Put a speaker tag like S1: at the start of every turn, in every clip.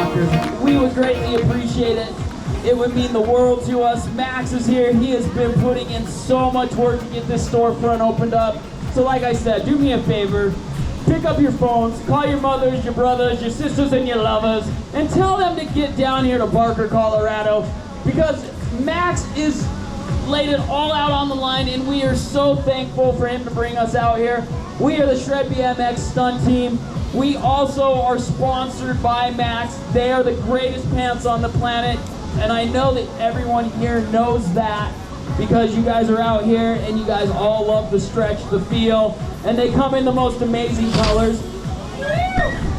S1: JWalkers. We would greatly appreciate it. It would mean the world to us. Max is here. He has been putting in so much work to get this storefront opened up. So like I said, do me a favor. Pick up your phones, call your mothers, your brothers, your sisters, and your lovers, and tell them to get down here to Barker, Colorado, because Max is laid it all out on the line, and we are so thankful for him to bring us out here. We are the Shred BMX stunt team. We also are sponsored by Max. They are the greatest pants on the planet, and I know that everyone here knows that because you guys are out here and you guys all love the stretch, the feel, and they come in the most amazing colors.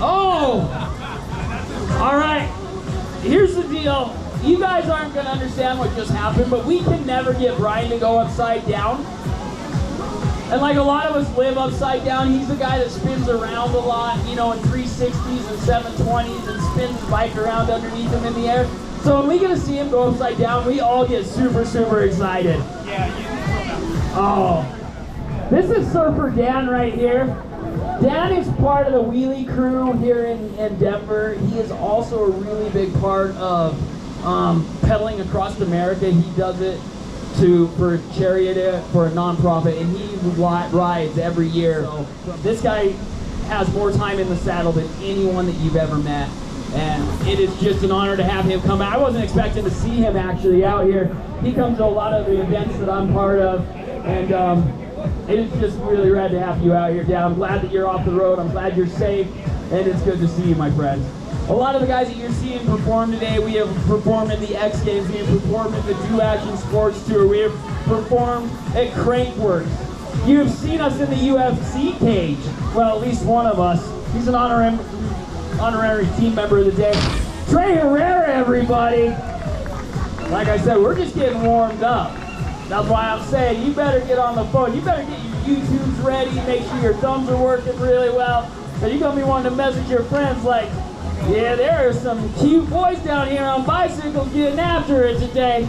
S1: Oh! All right, here's the deal. You guys aren't gonna understand what just happened, but we can never get Brian to go upside down. And like a lot of us live upside down, he's the guy that spins around a lot, you know, in 360s and 720s and spins his bike around underneath him in the air. So when we get to see him go upside down, we all get super, super excited.
S2: Yeah, you
S1: Oh. This is Surfer Dan right here. Dan is part of the wheelie crew here in Denver. He is also a really big part of pedaling across America. He does it for charity, for a nonprofit, and he rides every year. So this guy has more time in the saddle than anyone that you've ever met, and it is just an honor to have him come out. I wasn't expecting to see him actually out here. He comes to a lot of the events that I'm part of, and it is just really rad to have you out here, Dan. I'm glad that you're off the road. I'm glad you're safe, and it's good to see you, my friend. A lot of the guys that you're seeing perform today, we have performed in the X Games, we have performed at the Do Action Sports Tour, we have performed at Crankworks. You have seen us in the UFC cage. Well, at least one of us. He's an honorary team member of the day. Trey Herrera, everybody. Like I said, we're just getting warmed up. That's why I'm saying you better get on the phone. You better get your YouTubes ready, make sure your thumbs are working really well. Because you're going to be wanting to message your friends like, yeah, there are some cute boys down here on bicycles getting after it today.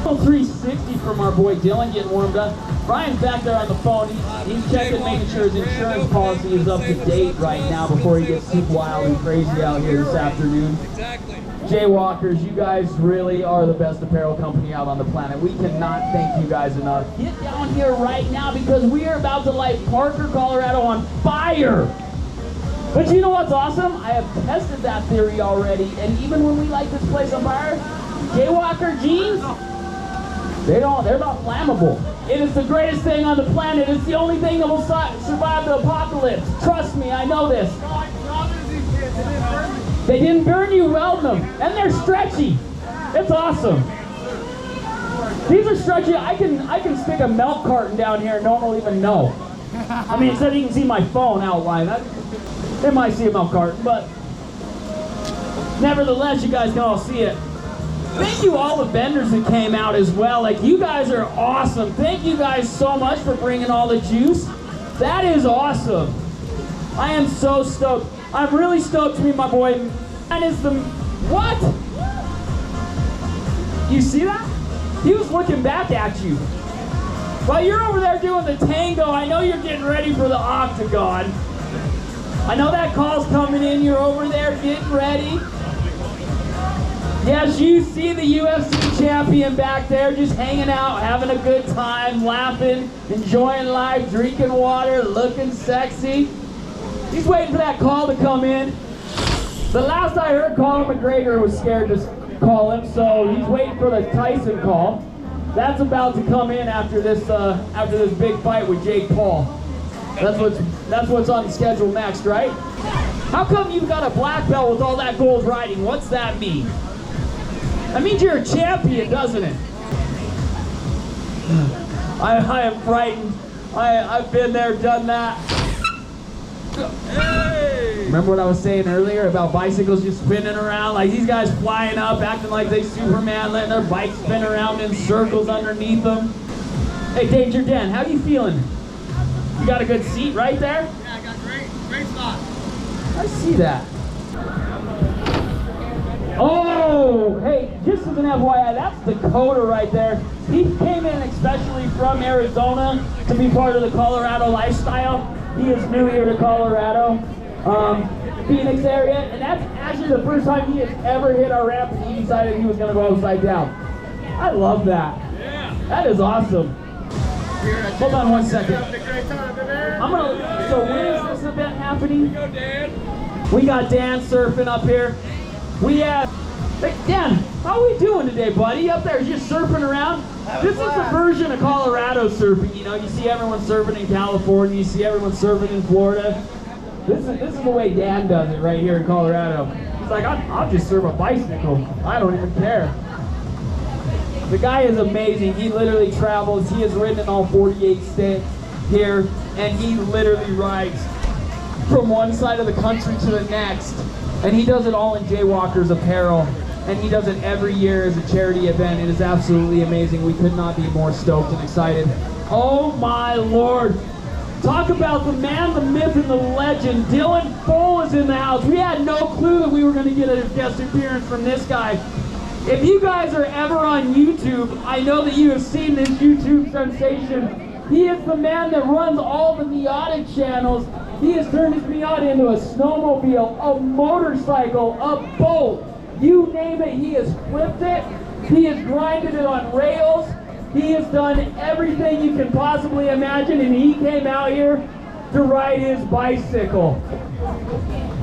S1: Full 360 from our boy Dylan getting warmed up. Brian's back there on the phone. He's checking, making sure his insurance policy is up to date right now before he gets too wild and crazy out here this afternoon.
S2: Exactly.
S1: JWalkers, you guys really are the best apparel company out on the planet. We cannot thank you guys enough. Get down here right now because we are about to light Barker, Colorado on fire. But you know what's awesome? I have tested that theory already, and even when we light this place on fire, JWalker jeans, they're not flammable. It is the greatest thing on the planet. It's the only thing that will survive the apocalypse. Trust me, I know this. They didn't burn you, weld them, and they're stretchy. It's awesome. These are stretchy. I can stick a milk carton down here and no one will even know. I mean, instead you can see my phone outline. They might see a milk carton, but nevertheless, you guys can all see it. Thank you all the vendors that came out as well. Like, you guys are awesome. Thank you guys so much for bringing all the juice. That is awesome. I am so stoked. I'm really stoked to meet my boy. And is the, what? You see that? He was looking back at you. While you're over there doing the tango, I know you're getting ready for the octagon. I know that call's coming in. You're over there getting ready. Yes, you see the UFC champion back there just hanging out, having a good time, laughing, enjoying life, drinking water, looking sexy. He's waiting for that call to come in. The last I heard, Conor McGregor was scared to call him, so he's waiting for the Tyson call. That's about to come in after this big fight with Jake Paul. That's what's on the schedule next, right? How come you've got a black belt with all that gold riding? What's that mean? That means you're a champion, doesn't it? I am frightened. I've been there, done that. Hey! Remember what I was saying earlier about bicycles just spinning around? Like these guys flying up, acting like they Superman, letting their bikes spin around in circles underneath them. Hey, Danger Dan, how you feeling? You got a good seat right there?
S2: Yeah, I got great spot.
S1: I see that. Oh, hey, just as an FYI, that's Dakota right there. He came in especially from Arizona to be part of the Colorado lifestyle. He is new here to Colorado, Phoenix area, and that's actually the first time he has ever hit our ramp and he decided he was going to go upside down. I love that.
S2: Yeah.
S1: That is awesome. Hold on one second.
S2: Having a great time, man.
S1: So when is this event happening?
S2: Go, Dan.
S1: We got Dan surfing up here. We have, hey, Dan, how are we doing today, buddy? Up there just surfing around? This is the version of Colorado surfing. You know, you see everyone surfing in California, you see everyone surfing in Florida. This is the way Dan does it right here in Colorado. He's like, I'll just surf a bicycle. I don't even care. The guy is amazing. He literally travels. He has ridden in all 48 states here, and he literally rides from one side of the country to the next. And he does it all in JWalkers Apparel, and he does it every year as a charity event. It is absolutely amazing. We could not be more stoked and excited. Oh my Lord. Talk about the man, the myth, and the legend. Dylan Bull is in the house. We had no clue that we were going to get a guest appearance from this guy. If you guys are ever on YouTube, I know that you have seen this YouTube sensation. He is the man that runs all the Miata channels. He has turned his Miata into a snowmobile, a motorcycle, a boat. You name it, he has flipped it. He has grinded it on rails. He has done everything you can possibly imagine, and he came out here to ride his bicycle.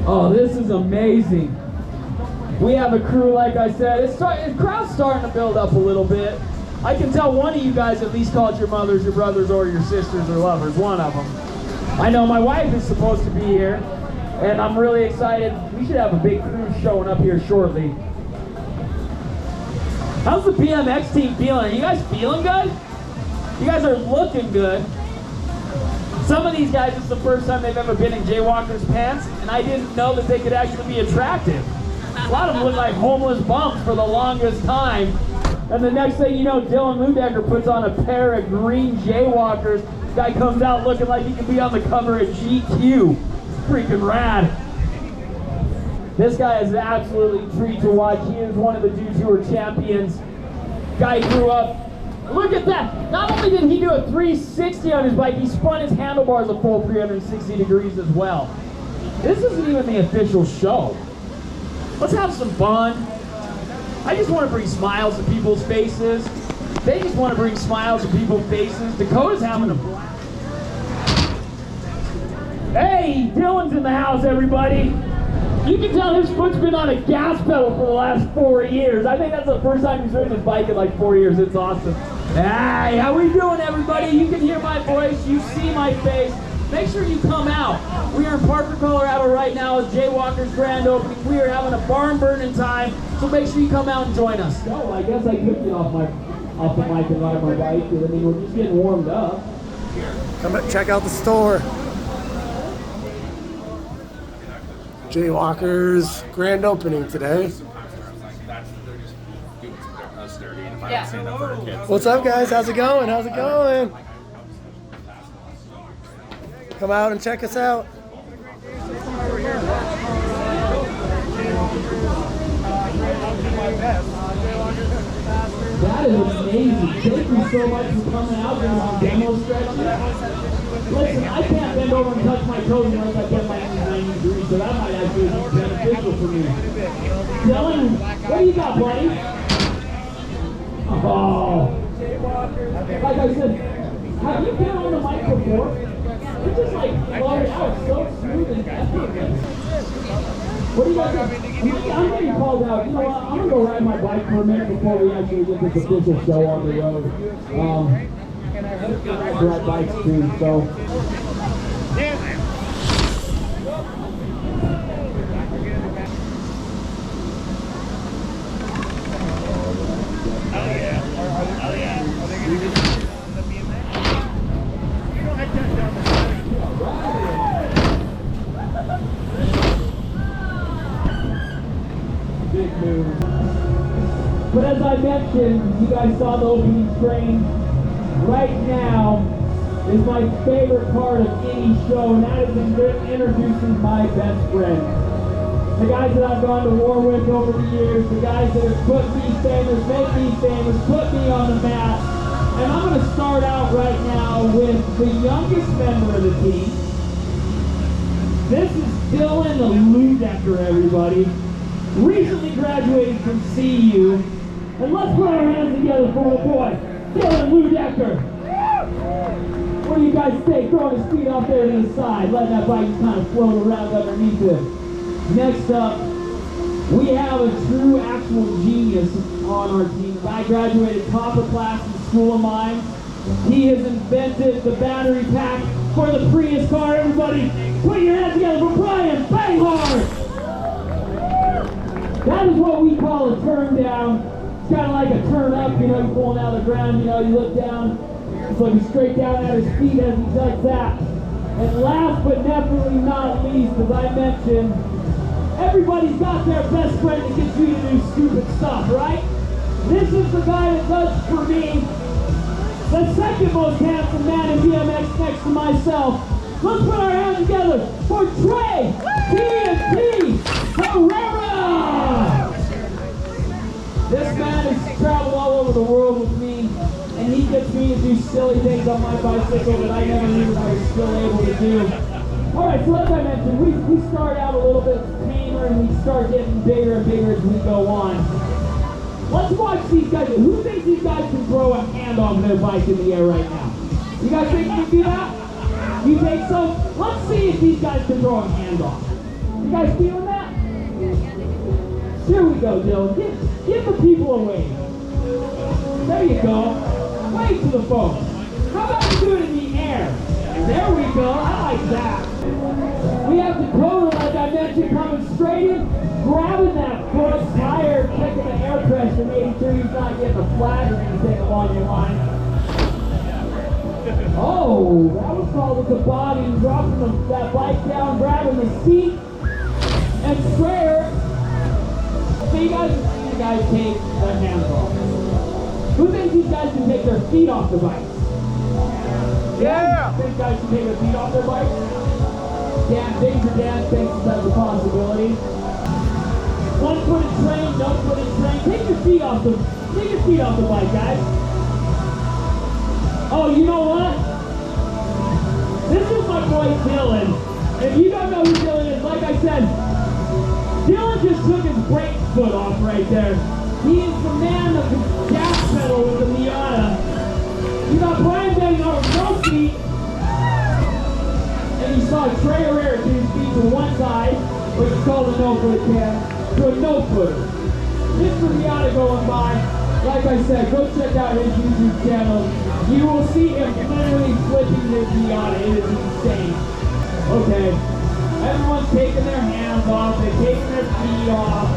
S1: Oh, this is amazing. We have a crew, like I said. The crowd's starting to build up a little bit. I can tell one of you guys at least called your mothers, your brothers, or your sisters or lovers. One of them. I know my wife is supposed to be here, and I'm really excited. We should have a big crew showing up here shortly. How's the BMX team feeling? Are you guys feeling good? You guys are looking good. Some of these guys, it's the first time they've ever been in JWalkers pants, and I didn't know that they could actually be attractive. A lot of them look like homeless bums for the longest time. And the next thing you know, Dylan Ludecker puts on a pair of green JWalkers. Guy comes out looking like he could be on the cover of GQ. Freaking rad. This guy is absolutely a treat to watch. He is one of the dudes who are champions. Guy grew up. Look at that. Not only did he do a 360 on his bike, he spun his handlebars a full 360 degrees as well. This isn't even the official show. Let's have some fun. I just want to bring smiles to people's faces. They just want to bring smiles to people's faces. Dakota's having a blast. Hey, Dylan's in the house, everybody. You can tell his foot's been on a gas pedal for the last 4 years. I think that's the first time he's ridden his bike in like 4 years. It's awesome. Hey, how we doing, everybody? You can hear my voice. You see my face. Make sure you come out. We are in Parker, Colorado right now at JWalkers grand opening. We are having a barn burning time, so make sure you come out and join us. So I guess I could get off the mic and ride my bike. I mean, we're just getting warmed up.
S3: Come check out the store. JWalkers grand opening today. What's up, guys? How's it going? How's it going? Come out and check us out.
S1: That is amazing. Thank you so much for coming out here on demo stretches. Listen, I can't bend over and touch my toes unless I get my 90 degrees, so that might actually be beneficial for me. Dylan, what do you got, buddy? Oh. Like I said, have you been on the mic before? It's just like flowing out so smooth and effortless. What do you guys think? I'm getting called out. You know what? I'm going to go ride my bike for a minute before we actually get this official show on the road. I ride bikes too, so.
S2: Oh yeah. Oh yeah.
S1: Big move. But as I mentioned, you guys saw the opening train. Right now is my favorite part of any show, and that is introducing my best friend. The guys that I've gone to war with over the years, the guys that have put me famous, made me famous, put me on the map. And I'm going to start out right now with the youngest member of the team. This is Dylan the Ludecker, everybody. Recently graduated from CU. And let's put our hands together for the boy, Dylan Ludecker. What do you guys think? Throwing his feet off there to the side, letting that bike kind of float around underneath him. Next up, we have a true actual genius on our team. The guy graduated top of class in School of Mines. He has invented the battery pack for the Prius car. Everybody, put your hands together for Brian Banghart. That is what we call a turn down. It's kind of like a turn up, you know, you're pulling out of the ground, you know, you look down. It's looking straight down at his feet as he does that. And last but definitely not least, as I mentioned, everybody's got their best friend that gets you to do stupid stuff, right? This is the guy that does for me the second most handsome man in BMX next to myself. Let's put our hands together for Trey TNT Herrera! This man has traveled all over the world with me, and he gets me to do silly things on my bicycle that I never knew I was still able to do. Alright, so as I mentioned, we start out a little bit tamer and we start getting bigger and bigger as we go on. Let's watch these guys. Who thinks these guys can throw a hand on their bike in the air right now? You guys think you can do that? You think so? Let's see if these guys can throw a hand off. You guys feeling that? Here we go, Dylan. Give the people a wave. There you go. Wave to the folks. How about we do it in the air? There we go. I like that. We have Dakota, like I mentioned, coming straight in, grabbing that front tire, checking the air pressure, making sure he's not getting a flag or anything along your line. Oh, that was called a toboggan, dropping that bike down, grabbing the seat, and Trey. So you guys have seen the guys take their hands off. Who thinks these guys can take their feet off the bike? Yeah! Think guys can take their feet off their bike? Dan thinks that's a possibility. One foot in train, no foot in train. Take your feet off the bike, guys. Oh, you know what? This is my boy Dylan. If you don't know who Dylan is, like I said, Dylan just took his brake foot off right there. He is the man of the gas pedal with the Miata. You got Brian Banghart with no feet. And you saw Trey Herrera do his feet to one side, which is called a no-foot cam, to a no-footer. Mr. Miata going by. Like I said, go check out his YouTube channel. You will see him literally flipping his Miata. It is insane. Okay. Everyone's taking their hands off. They're taking their feet off.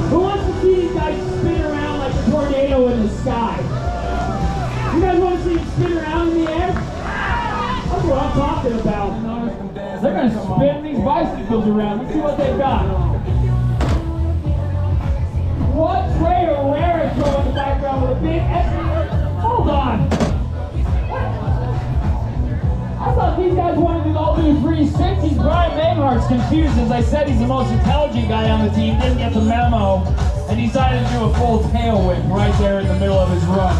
S1: Who wants to see these guys spin around like a tornado in the sky? You guys want to see them spin around in the air? That's what I'm talking about. They're going to spin these bicycles around. Let's see what they've got. What Trey Herrera show in the background with a big S? Hold on. I thought these guys wanted to all do 360s. Brian Banghart's confused. As I said, he's the most intelligent guy on the team. Didn't get the memo and decided to do a full tail whip right there in the middle of his run.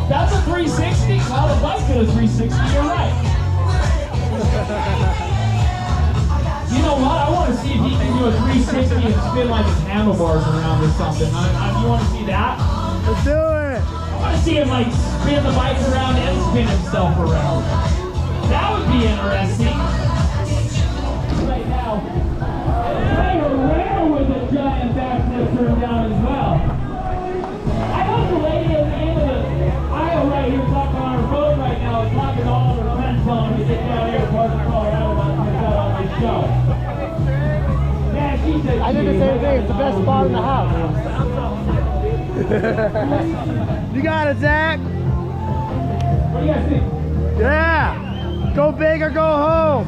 S1: That's a 360? Well, the bike did a 360. You're right. You know what? I want to see if he can do a 360 and spin like his handlebars around or something. You want to see that?
S3: Let's do it.
S1: I want to see him like spin the bike around and spin himself around. That would be interesting. Right now, Trey Herrera with a giant backflip turn down as well. I hope the lady at the end of the aisle right here talking on her phone right now is talking all of her friends telling them to get down here to Parker, Colorado and check out on this show. Man, she said
S3: I did the same thing. It's the best spot in the house. You got it, Zach.
S1: What do you guys think?
S3: Yeah. Go big or go home.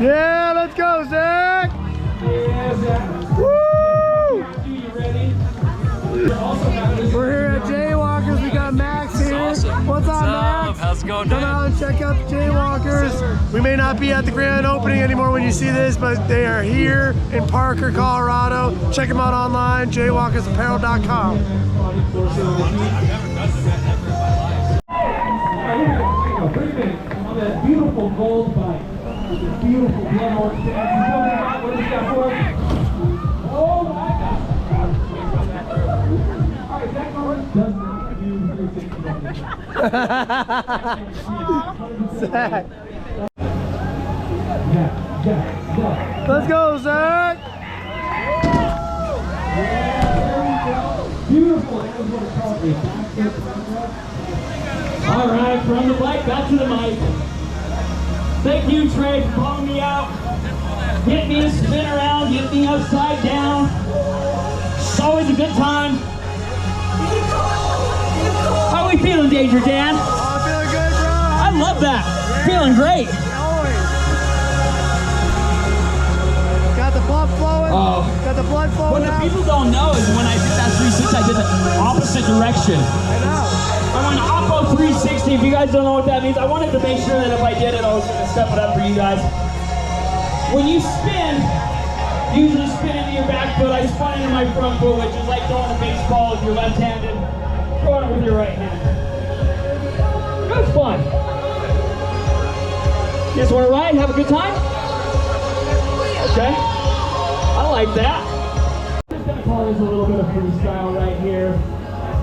S3: Yeah, let's go, Zach.
S1: Yeah, Zach.
S3: Woo!
S1: You ready?
S3: We're here at JWalkers. We got Max here.
S4: Awesome.
S3: What's up, Max?
S4: How's it going,
S3: Come
S4: dude?
S3: out and check out the JWalkers. We may not be at the grand opening anymore when you see this, but they are here in Parker, Colorado. Check them out online, JWalkersApparel.com.
S1: On that beautiful gold bike. beautiful blood orange pants. What do you got for us? Oh my God. All right, that one doesn't do 360.
S3: Zach. Let's go, Zach.
S1: Beautiful. All right, from the bike back to the mic. Thank you, Trey, for calling me out. Get me to spin around, get me upside down. It's always a good time. How are we feeling, Danger Dan?
S3: Oh, I'm feeling good, bro.
S1: I love that.
S3: Yeah.
S1: Feeling great.
S3: Always. Got the blood flowing. Got the blood flowing.
S1: What the people don't know is when I did that 360, I did the opposite direction.
S3: I know.
S1: I went oppo 360. If you guys don't know what that means, I wanted to make sure that if I did it, I was going to step it up for you guys. When you spin, usually spin into your back foot. I spun into my front foot, which is like throwing a baseball with your left-handed, throwing it with your right hand. It was fun. You guys want to ride and have a good time? Okay. I like that. I'm just going to call this a little bit of freestyle right here.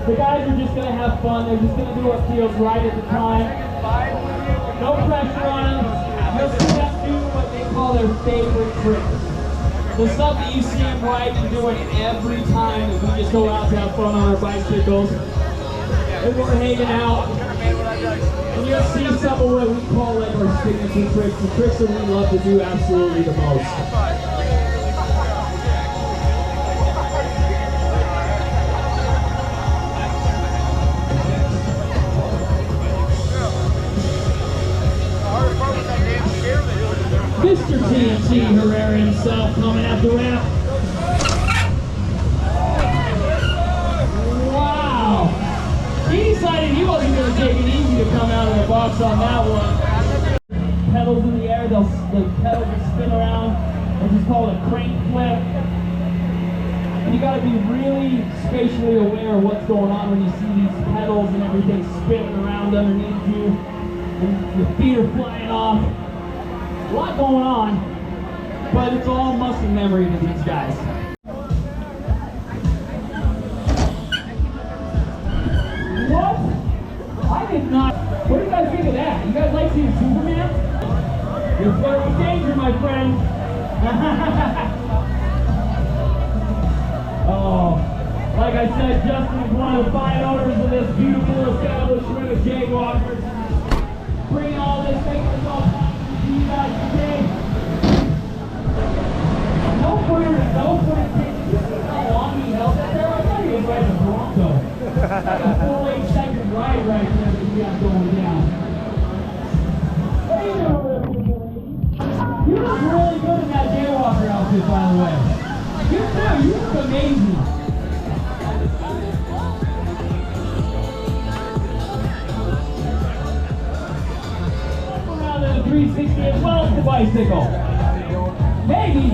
S1: The guys are just going to have fun. They're just going to do what feels right at the time. No pressure on them. You'll see them do what they call their favorite tricks. The stuff that you see them right and doing every time that we just go out to have fun on our bicycles. And we're hanging out. And you'll see some of what we call like our signature tricks. The tricks that we love to do absolutely the most. Mr. TNT Herrera himself coming at the ramp. Wow! He decided he wasn't going to take it easy to come out of the box on that one. Pedals in the air, the pedals will spin around. It's just called a crank flip. And you got to be really spatially aware of what's going on when you see these pedals and everything spinning around underneath you. And your feet are flying off. A lot going on, but it's all muscle memory to these guys. What? I did not. What do you guys think of that? You guys like seeing Superman? You're filled with danger, my friend. Oh, like I said, Justin is one of the fine owners of this beautiful establishment of JWalkers. Bringing all this, making us all you guys today. No footer. You see how long he held that there? I thought he was riding a Bronco. Like a full 8-second ride right there that we got going down. Hey, you know what, beautiful lady. You look really good in that JWalker outfit, by the way. You do. You look amazing. Around in the 360 as well as the bicycle. Maybe.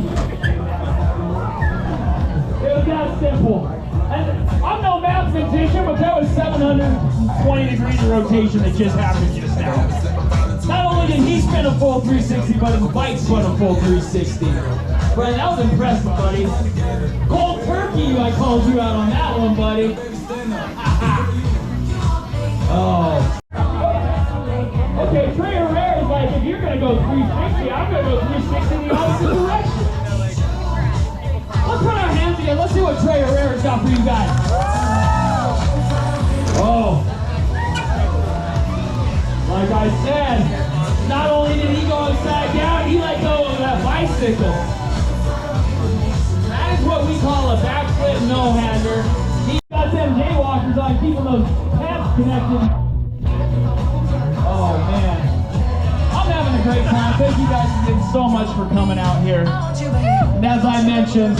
S1: It was that simple. And I'm no mathematician, but that was 720 degrees of rotation that just happened just now. Not only did he spin a full 360, but his bike spun a full 360. But that was impressive, buddy. Cold turkey, I called you out on that one, buddy. Oh. Okay, Trey Herrera is like, if you're going to go 360, I'm going to go 360 in the opposite direction. Let's put our hands together. Let's see what Trey Herrera's got for you guys. Oh. Like I said, not only did he go upside down, he let go of that bicycle. That is what we call a backflip no-hander. He got them JWalkers on, keeping those pads connected. Oh man, I'm having a great time. Thank you guys again so much for coming out here. And as I mentioned,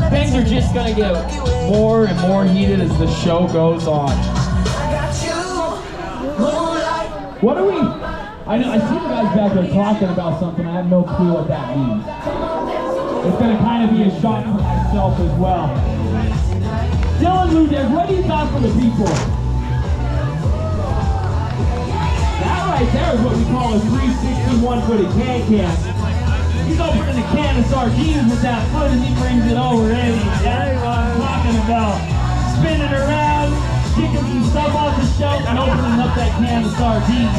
S1: things are just gonna get more and more heated as the show goes on. What are we? I see you guys back there talking about something. I have no clue what that means. It's gonna kind of be a shock for myself as well. Dylan Ludez, what do you got for the people? That right there is what we call a 360 one-footed can-can. He's opening a can of sardines with that foot as he brings it over, ain't he? That's what I'm talking about. Spinning around, kicking some stuff off the shelf and opening up that can of sardines.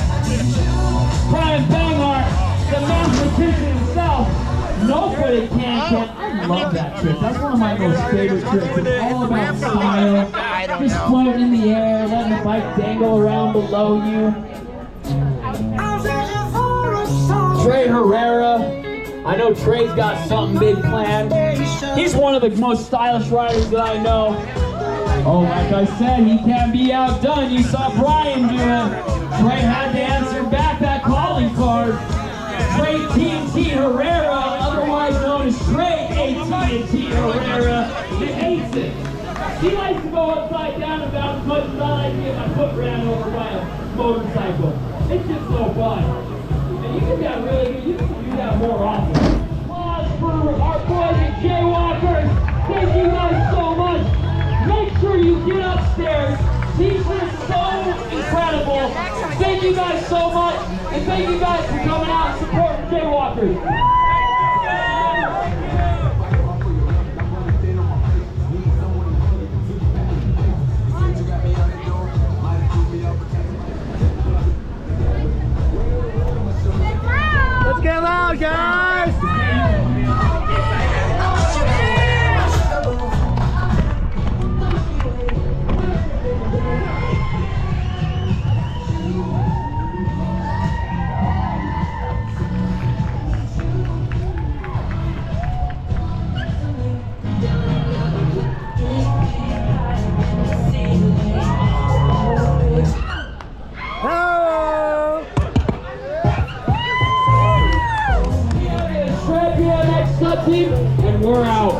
S1: Brian Banghart, the mathematician himself. No footed can. I love that trick. That's one of my most favorite tricks. It's all about style. Just floating in the air, letting the bike dangle around below you. Trey Herrera. I know Trey's got something big planned. He's one of the most stylish riders that I know. Oh, like I said, he can't be outdone. You saw Brian do it. Trey had to answer back that calling card. Trey TNT Herrera, otherwise known as Trey AT&T Herrera, he hates it. He likes to go upside down about as much as I like to get my foot ran over by a motorcycle. It's just so fun. And you can get really good, you can do that more often. Applause for our boys at JWalkers. Thank you guys so much. Make sure you get upstairs. These are so incredible. Thank you guys so much. And thank you guys for coming out and supporting JWalkers.
S3: Let's get loud, guys!
S1: Shred BMX stunt team, and we're out.